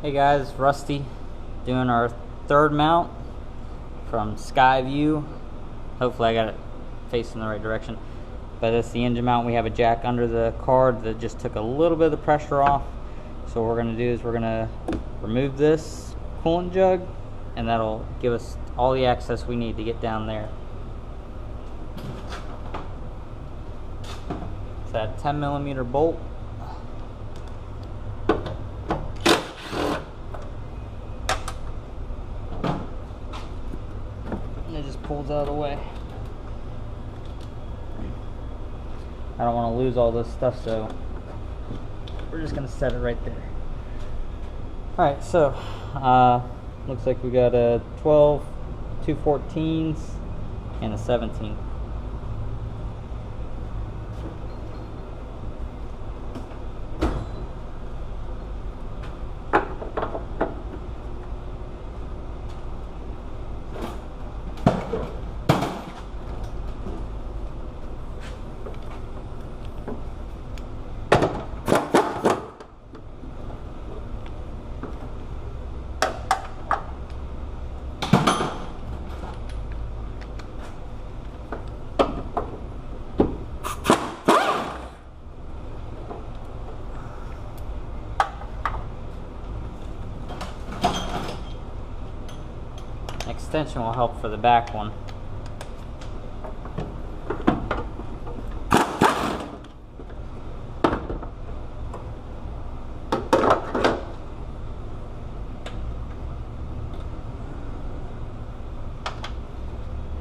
Hey guys, Rusty doing our third mount from sky view. Hopefully I got it facing the right direction. But it's the engine mount. We have a jack under the card that just took a little bit of the pressure off. So what we're going to do is we're going to remove this coolant jug, and that'll give us all the access we need to get down there. It's that 10mm bolt. And it just pulls out of the way. I don't want to lose all this stuff, so we're just going to set it right there. Alright, so looks like we got a 12, 2 14s, and a 17. Extension will help for the back one.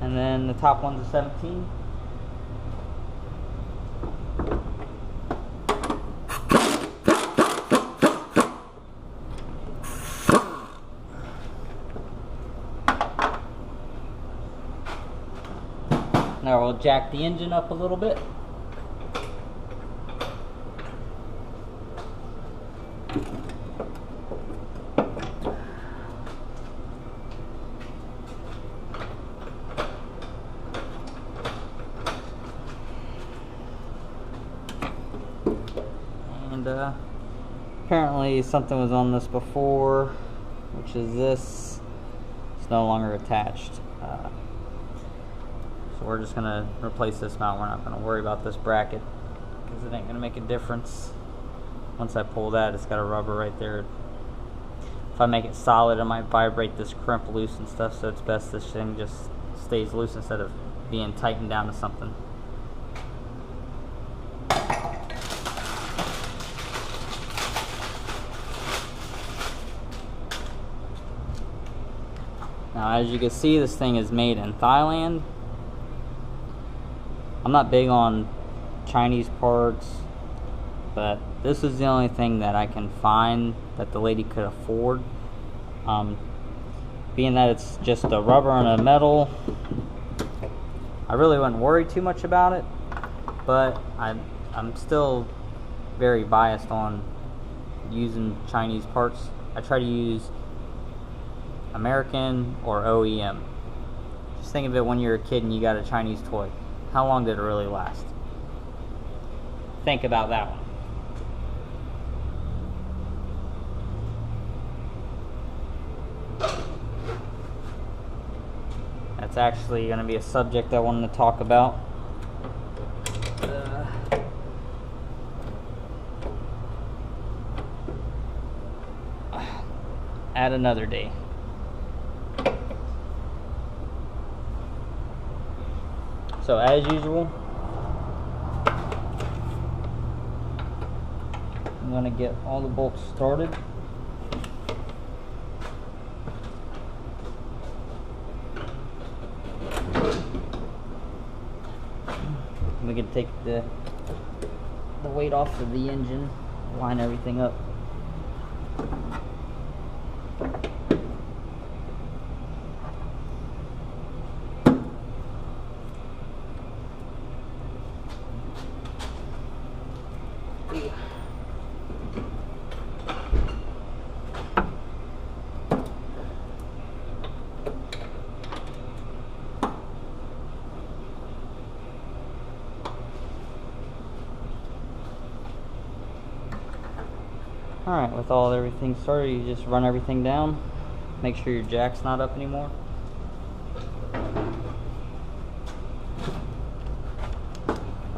And then the top one's a 17. Now we'll jack the engine up a little bit. And apparently something was on this before, which is this. It's no longer attached. So we're just going to replace this mount. We're not going to worry about this bracket because it ain't going to make a difference. Once I pull that, it's got a rubber right there. If I make it solid, it might vibrate this crimp loose and stuff, so it's best this thing just stays loose instead of being tightened down to something. Now, as you can see, this thing is made in Thailand. I'm not big on Chinese parts, but this is the only thing that I can find that the lady could afford. Being that it's just a rubber and a metal, I really wouldn't worry too much about it, but I'm still very biased on using Chinese parts. I try to use American or OEM. Just think of it when you're a kid and you got a Chinese toy. How long did it really last? Think about that one. That's actually going to be a subject I wanted to talk about. At another day. So as usual, I'm going to get all the bolts started. We can take the weight off of the engine, line everything up. Alright, with everything started, you just run everything down. Make sure your jack's not up anymore.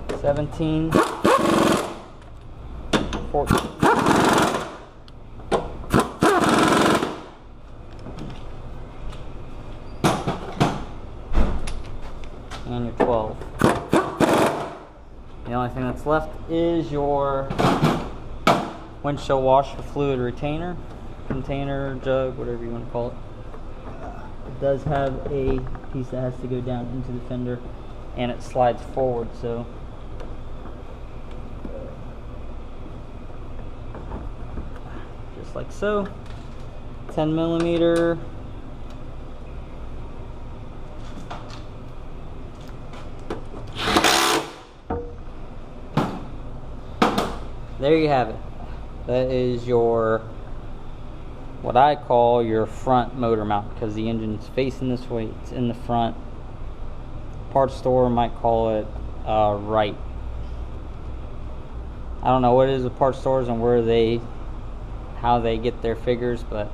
$17, $14, and your 12. The only thing that's left is your windshield washer fluid retainer, container, jug, whatever you want to call it. It does have a piece that has to go down into the fender, and it slides forward, so just like so. 10 millimeter. There you have it. That is your, what I call your front motor mount, because the engine's facing this way, it's in the front. Parts store might call it right. I don't know what it is with parts stores and how they get their figures, but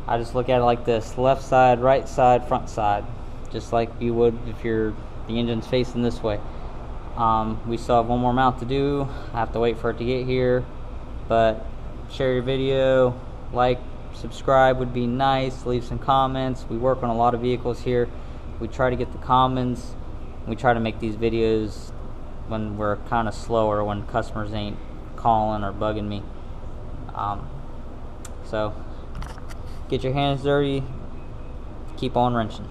I just look at it like this: left side, right side, front side, just like you would if the engine's facing this way. We still have one more mount to do. I have to wait for it to get here, but share your video, like, subscribe would be nice. Leave some comments. We work on a lot of vehicles here. We try to get the commons. We try to make these videos when we're kind of slower, when customers ain't calling or bugging me. So get your hands dirty, keep on wrenching.